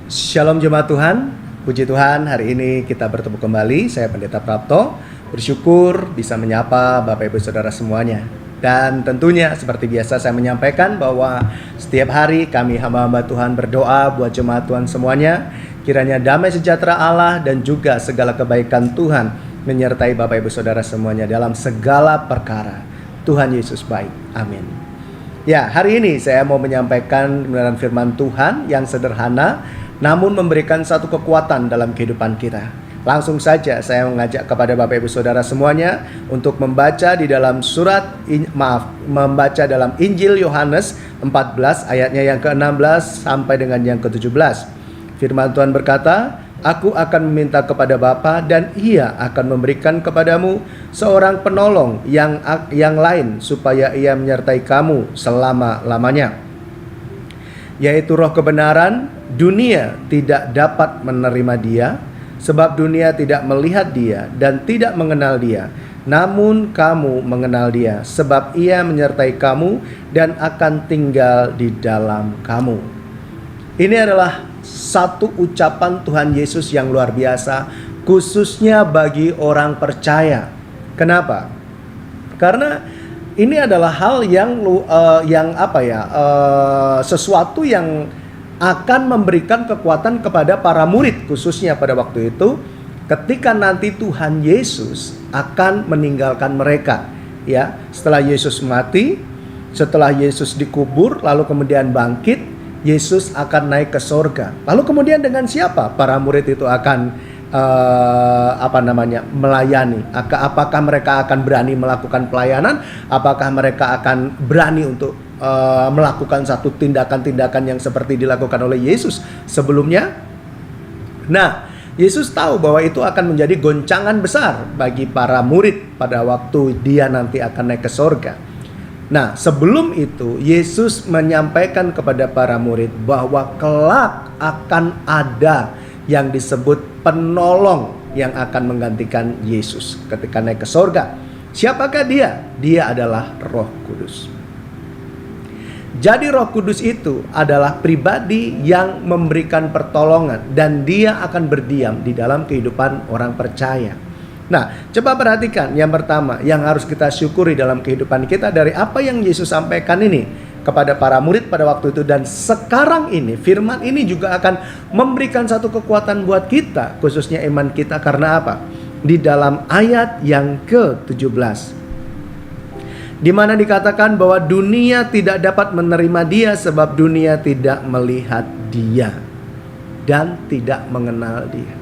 Shalom jemaat Tuhan, puji Tuhan hari ini kita bertemu kembali. Saya Pendeta Prapto, bersyukur bisa menyapa Bapak Ibu Saudara semuanya. Dan tentunya seperti biasa saya menyampaikan bahwa setiap hari kami hamba-hamba Tuhan berdoa buat jemaat Tuhan semuanya. Kiranya damai sejahtera Allah dan juga segala kebaikan Tuhan menyertai Bapak Ibu Saudara semuanya dalam segala perkara. Tuhan Yesus baik, amin. Ya, hari ini saya mau menyampaikan kebenaran firman Tuhan yang sederhana namun memberikan satu kekuatan dalam kehidupan kita. Langsung saja saya mengajak kepada Bapak Ibu Saudara semuanya untuk membaca di dalam membaca dalam Injil Yohanes 14 ayatnya yang ke-16 sampai dengan yang ke-17. Firman Tuhan berkata, "Aku akan meminta kepada Bapa dan Ia akan memberikan kepadamu seorang penolong yang lain supaya Ia menyertai kamu selama-lamanya, yaitu Roh kebenaran. Dunia tidak dapat menerima Dia, sebab dunia tidak melihat Dia dan tidak mengenal Dia. Namun kamu mengenal Dia, sebab Ia menyertai kamu dan akan tinggal di dalam kamu." Ini adalah satu ucapan Tuhan Yesus yang luar biasa, khususnya bagi orang percaya. Kenapa? Karena ini adalah hal sesuatu yang akan memberikan kekuatan kepada para murid, khususnya pada waktu itu ketika nanti Tuhan Yesus akan meninggalkan mereka. Ya, setelah Yesus mati, setelah Yesus dikubur, lalu kemudian bangkit, Yesus akan naik ke sorga. Lalu kemudian dengan siapa para murid itu akan melayani? Apakah mereka akan berani melakukan pelayanan? Apakah mereka akan berani untuk melakukan satu tindakan-tindakan yang seperti dilakukan oleh Yesus sebelumnya? Nah, Yesus tahu bahwa itu akan menjadi goncangan besar bagi para murid pada waktu Dia nanti akan naik ke sorga. Nah, sebelum itu Yesus menyampaikan kepada para murid bahwa kelak akan ada yang disebut penolong yang akan menggantikan Yesus ketika naik ke sorga. Siapakah Dia? Dia adalah Roh Kudus. Jadi Roh Kudus itu adalah pribadi yang memberikan pertolongan dan Dia akan berdiam di dalam kehidupan orang percaya. Nah, coba perhatikan yang pertama yang harus kita syukuri dalam kehidupan kita dari apa yang Yesus sampaikan ini kepada para murid pada waktu itu, dan sekarang ini firman ini juga akan memberikan satu kekuatan buat kita, khususnya iman kita. Karena apa? Di dalam ayat yang ke-17 di mana dikatakan bahwa dunia tidak dapat menerima Dia sebab dunia tidak melihat Dia dan tidak mengenal Dia.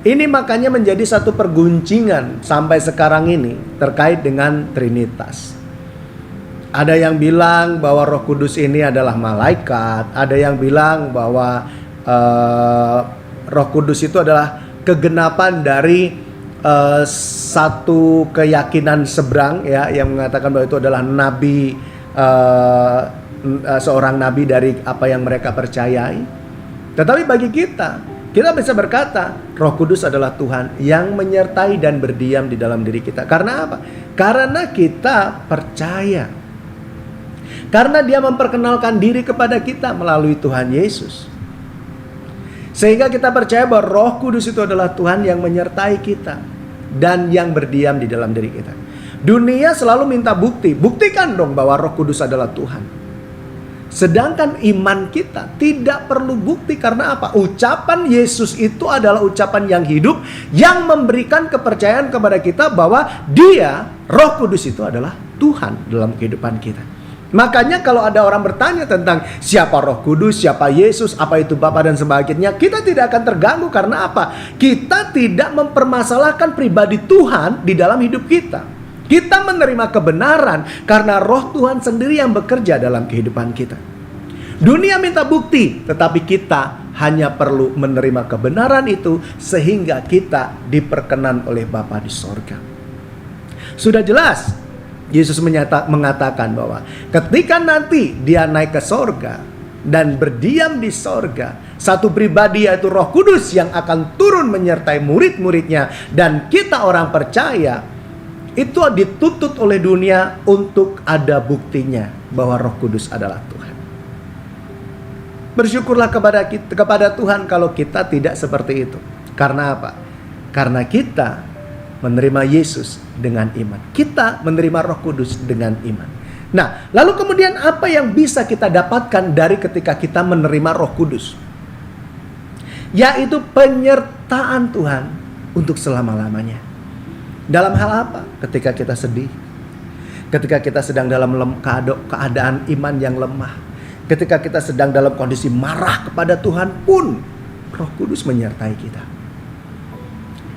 Ini makanya menjadi satu perguncingan sampai sekarang ini terkait dengan Trinitas. Ada yang bilang bahwa Roh Kudus ini adalah malaikat, ada yang bilang bahwa Roh Kudus itu adalah kegenapan dari satu keyakinan seberang, ya, yang mengatakan bahwa itu adalah nabi, seorang nabi dari apa yang mereka percayai. Tetapi bagi kita bisa berkata Roh Kudus adalah Tuhan yang menyertai dan berdiam di dalam diri kita. Karena apa? Karena kita percaya. Karena Dia memperkenalkan diri kepada kita melalui Tuhan Yesus. Sehingga kita percaya bahwa Roh Kudus itu adalah Tuhan yang menyertai kita dan yang berdiam di dalam diri kita. Dunia selalu minta bukti. Buktikan dong bahwa Roh Kudus adalah Tuhan. Sedangkan iman kita tidak perlu bukti. Karena apa? Ucapan Yesus itu adalah ucapan yang hidup, yang memberikan kepercayaan kepada kita bahwa Dia, Roh Kudus itu adalah Tuhan dalam kehidupan kita. Makanya kalau ada orang bertanya tentang siapa Roh Kudus, siapa Yesus, apa itu Bapa dan sebagainya, kita tidak akan terganggu. Karena apa? Kita tidak mempermasalahkan pribadi Tuhan di dalam hidup kita. Kita menerima kebenaran karena Roh Tuhan sendiri yang bekerja dalam kehidupan kita. Dunia minta bukti, tetapi kita hanya perlu menerima kebenaran itu sehingga kita diperkenan oleh Bapa di sorga. Sudah jelas Yesus mengatakan bahwa ketika nanti Dia naik ke sorga dan berdiam di sorga, satu pribadi yaitu Roh Kudus yang akan turun menyertai murid-muridnya, dan kita orang percaya itu dituntut oleh dunia untuk ada buktinya bahwa Roh Kudus adalah Tuhan. Bersyukurlah kepada Tuhan kalau kita tidak seperti itu. Karena apa? Karena kita menerima Yesus dengan iman. Kita menerima Roh Kudus dengan iman. Nah, lalu kemudian apa yang bisa kita dapatkan dari ketika kita menerima Roh Kudus? Yaitu penyertaan Tuhan untuk selama-lamanya. Dalam hal apa? Ketika kita sedih, ketika kita sedang dalam keadaan iman yang lemah, ketika kita sedang dalam kondisi marah kepada Tuhan pun, Roh Kudus menyertai kita.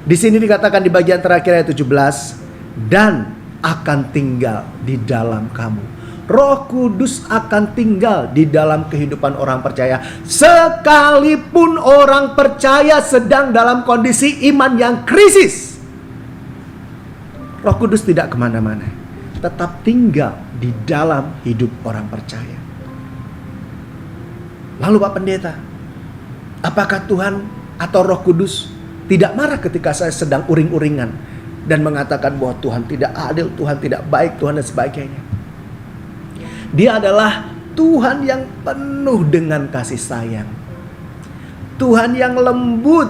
Di sini dikatakan di bagian terakhir ayat 17, dan akan tinggal di dalam kamu. Roh Kudus akan tinggal di dalam kehidupan orang percaya. Sekalipun orang percaya sedang dalam kondisi iman yang krisis, Roh Kudus tidak kemana-mana, tetap tinggal di dalam hidup orang percaya. Lalu Pak Pendeta, apakah Tuhan atau Roh Kudus tidak marah ketika saya sedang uring-uringan dan mengatakan bahwa Tuhan tidak adil, Tuhan tidak baik, Tuhan dan sebagainya? Dia adalah Tuhan yang penuh dengan kasih sayang, Tuhan yang lembut,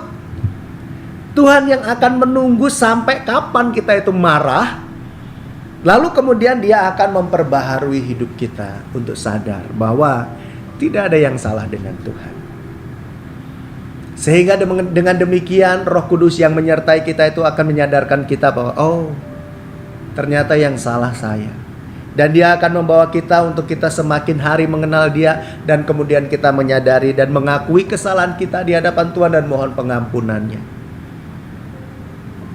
Tuhan yang akan menunggu sampai kapan kita itu marah, lalu kemudian Dia akan memperbaharui hidup kita untuk sadar bahwa tidak ada yang salah dengan Tuhan. Sehingga dengan demikian Roh Kudus yang menyertai kita itu akan menyadarkan kita bahwa oh, ternyata yang salah saya. Dan Dia akan membawa kita untuk kita semakin hari mengenal Dia, dan kemudian kita menyadari dan mengakui kesalahan kita di hadapan Tuhan dan mohon pengampunannya.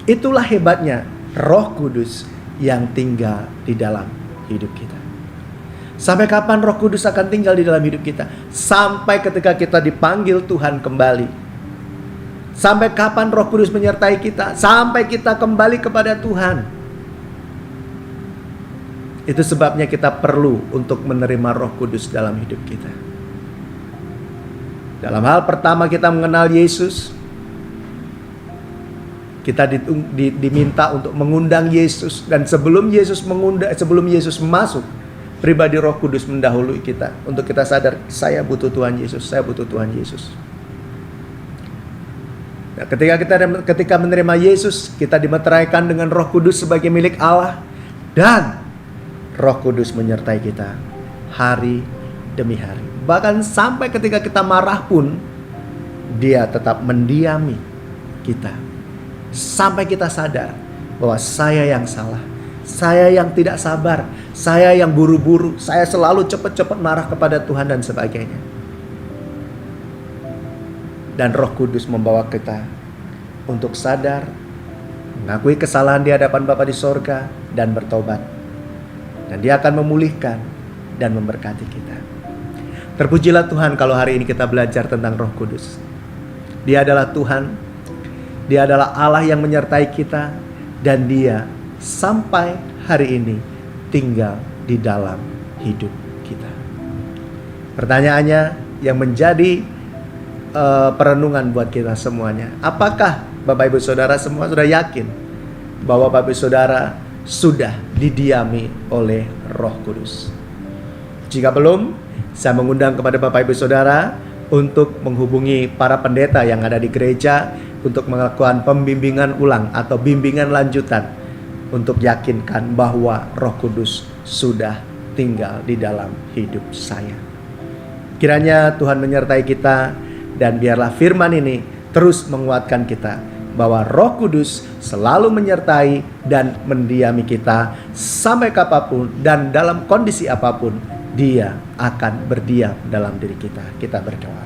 Itulah hebatnya Roh Kudus yang tinggal di dalam hidup kita. Sampai kapan Roh Kudus akan tinggal di dalam hidup kita? Sampai ketika kita dipanggil Tuhan kembali. Sampai kapan Roh Kudus menyertai kita? Sampai kita kembali kepada Tuhan. Itu sebabnya kita perlu untuk menerima Roh Kudus dalam hidup kita. Dalam hal pertama kita mengenal Yesus, kita diminta untuk mengundang Yesus. Dan sebelum Yesus masuk, pribadi Roh Kudus mendahului kita untuk kita sadar, saya butuh Tuhan Yesus, saya butuh Tuhan Yesus. Nah, ketika menerima Yesus, kita dimeteraikan dengan Roh Kudus sebagai milik Allah, dan Roh Kudus menyertai kita hari demi hari. Bahkan sampai ketika kita marah pun, Dia tetap mendiami kita. Sampai kita sadar bahwa saya yang salah, saya yang tidak sabar, saya yang buru-buru, saya selalu cepat-cepat marah kepada Tuhan dan sebagainya. Dan Roh Kudus membawa kita untuk sadar, mengakui kesalahan di hadapan Bapa di sorga, dan bertobat. Dan Dia akan memulihkan dan memberkati kita. Terpujilah Tuhan kalau hari ini kita belajar tentang Roh Kudus. Dia adalah Tuhan, Dia adalah Allah yang menyertai kita, dan Dia sampai hari ini tinggal di dalam hidup kita. Pertanyaannya yang menjadi perenungan buat kita semuanya, apakah Bapak Ibu Saudara semua sudah yakin bahwa Bapak Ibu Saudara sudah didiami oleh Roh Kudus? Jika belum, saya mengundang kepada Bapak Ibu Saudara untuk menghubungi para pendeta yang ada di gereja untuk melakukan pembimbingan ulang atau bimbingan lanjutan untuk yakinkan bahwa Roh Kudus sudah tinggal di dalam hidup saya. Kiranya Tuhan menyertai kita, dan biarlah firman ini terus menguatkan kita bahwa Roh Kudus selalu menyertai dan mendiami kita sampai kapanpun dan dalam kondisi apapun. Dia akan berdiam dalam diri kita. Kita berdoa.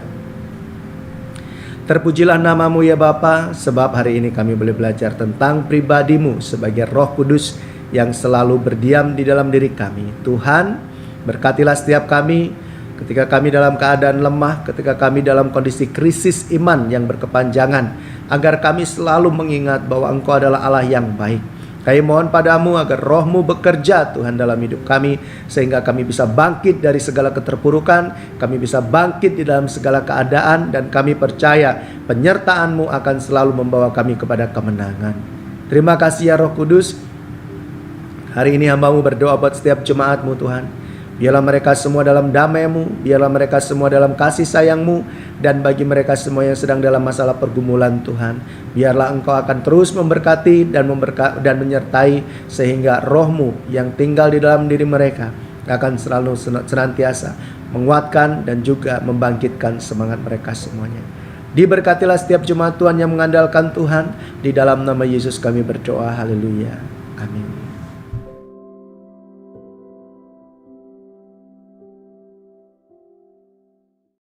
Terpujilah nama-Mu ya Bapa, sebab hari ini kami boleh belajar tentang pribadi-Mu sebagai Roh Kudus yang selalu berdiam di dalam diri kami. Tuhan, berkatilah setiap kami ketika kami dalam keadaan lemah, ketika kami dalam kondisi krisis iman yang berkepanjangan, agar kami selalu mengingat bahwa Engkau adalah Allah yang baik. Kami mohon padamu agar Roh-Mu bekerja Tuhan dalam hidup kami, sehingga kami bisa bangkit dari segala keterpurukan, kami bisa bangkit di dalam segala keadaan, dan kami percaya penyertaan-Mu akan selalu membawa kami kepada kemenangan. Terima kasih ya Roh Kudus. Hari ini hamba-Mu berdoa buat setiap jemaat-Mu Tuhan. Biarlah mereka semua dalam damai-Mu, biarlah mereka semua dalam kasih sayang-Mu, dan bagi mereka semua yang sedang dalam masalah pergumulan Tuhan, biarlah Engkau akan terus memberkati dan menyertai, sehingga Roh-Mu yang tinggal di dalam diri mereka akan selalu senantiasa menguatkan dan juga membangkitkan semangat mereka semuanya. Diberkatilah setiap jemaat Tuhan yang mengandalkan Tuhan. Di dalam nama Yesus kami berdoa, haleluya, amin.